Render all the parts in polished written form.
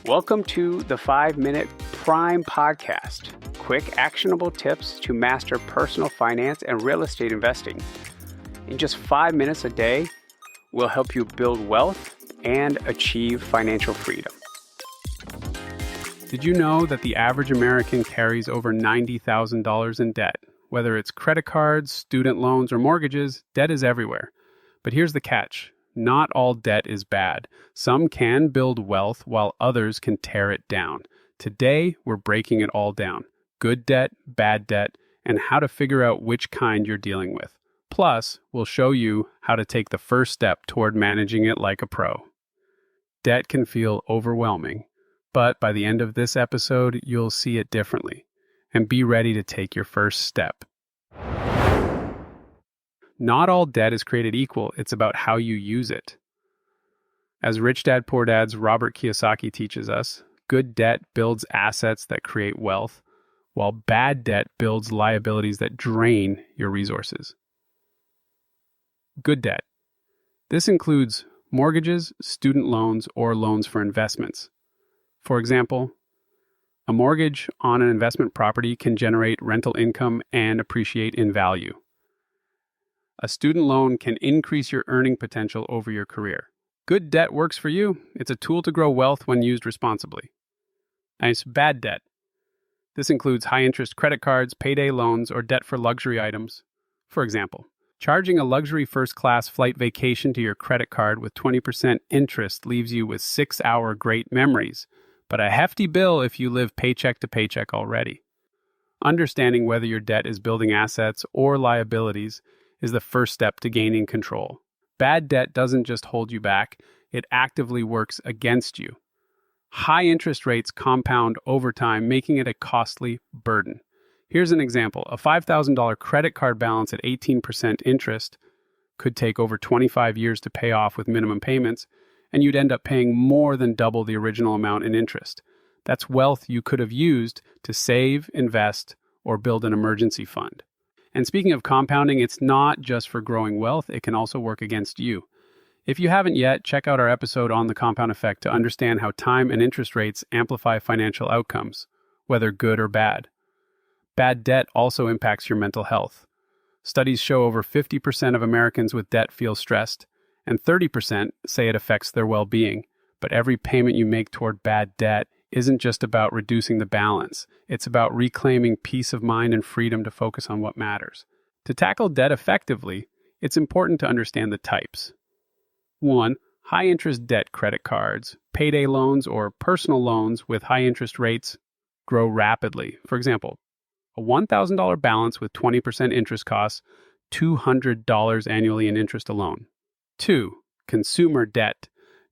Welcome to the 5-Minute Prime Podcast. Quick, actionable tips to master personal finance and real estate investing. In just 5 minutes a day, we'll help you build wealth and achieve financial freedom. Did you know that the average American carries over $90,000 in debt? Whether it's credit cards, student loans, or mortgages, debt is everywhere. But here's the catch. Not all debt is bad. Some can build wealth while others can tear it down. Today, we're breaking it all down. Good debt, bad debt, and how to figure out which kind you're dealing with. Plus, we'll show you how to take the first step toward managing it like a pro. Debt can feel overwhelming, but by the end of this episode, you'll see it differently. And be ready to take your first step. Not all debt is created equal. It's about how you use it. As Rich Dad Poor Dad's Robert Kiyosaki teaches us, good debt builds assets that create wealth, while bad debt builds liabilities that drain your resources. Good debt. This includes mortgages, student loans, or loans for investments. For example, a mortgage on an investment property can generate rental income and appreciate in value. A student loan can increase your earning potential over your career. Good debt works for you. It's a tool to grow wealth when used responsibly. Nice bad debt. This includes high-interest credit cards, payday loans, or debt for luxury items. For example, charging a luxury first-class flight vacation to your credit card with 20% interest leaves you with 6-hour great memories, but a hefty bill if you live paycheck to paycheck already. Understanding whether your debt is building assets or liabilities is the first step to gaining control. Bad debt doesn't just hold you back, it actively works against you. High interest rates compound over time, making it a costly burden. Here's an example. A $5,000 credit card balance at 18% interest could take over 25 years to pay off with minimum payments, and you'd end up paying more than double the original amount in interest. That's wealth you could have used to save, invest, or build an emergency fund. And speaking of compounding, it's not just for growing wealth, it can also work against you. If you haven't yet, check out our episode on the compound effect to understand how time and interest rates amplify financial outcomes, whether good or bad. Bad debt also impacts your mental health. Studies show over 50% of Americans with debt feel stressed, and 30% say it affects their well-being. But every payment you make toward bad debt isn't just about reducing the balance. It's about reclaiming peace of mind and freedom to focus on what matters. To tackle debt effectively, it's important to understand the types. 1. High-interest debt credit cards, payday loans, or personal loans with high interest rates grow rapidly. For example, a $1,000 balance with 20% interest costs $200 annually in interest alone. 2. Consumer debt.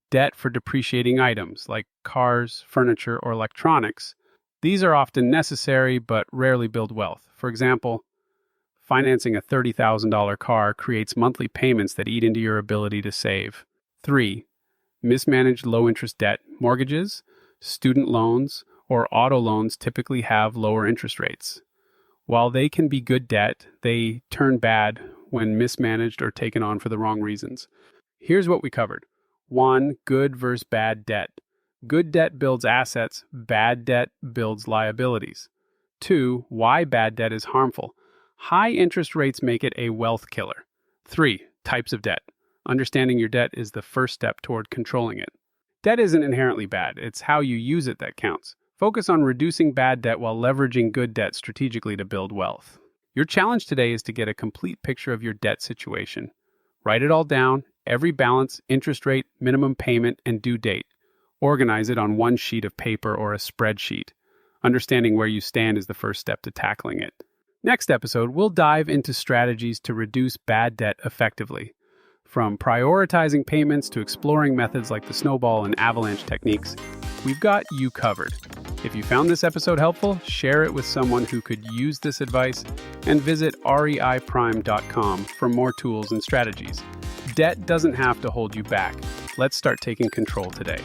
Debt for depreciating items like cars, furniture, or electronics. These are often necessary but rarely build wealth. For example, financing a $30,000 car creates monthly payments that eat into your ability to save. 3. Mismanaged low-interest debt. Mortgages, student loans, or auto loans typically have lower interest rates. While they can be good debt, they turn bad when mismanaged or taken on for the wrong reasons. Here's what we covered. 1. Good versus bad debt. Good debt builds assets, bad debt builds liabilities. 2. Why bad debt is harmful. High interest rates make it a wealth killer. 3. Types of debt. Understanding your debt is the first step toward controlling it. Debt isn't inherently bad, it's how you use it that counts. Focus on reducing bad debt while leveraging good debt strategically to build wealth. Your challenge today is to get a complete picture of your debt situation. Write it all down. Every balance, interest rate, minimum payment, and due date. Organize it on one sheet of paper or a spreadsheet. Understanding where you stand is the first step to tackling it. Next episode, we'll dive into strategies to reduce bad debt effectively. From prioritizing payments to exploring methods like the snowball and avalanche techniques, we've got you covered. If you found this episode helpful, share it with someone who could use this advice, and visit reiprime.com for more tools and strategies. Debt doesn't have to hold you back. Let's start taking control today.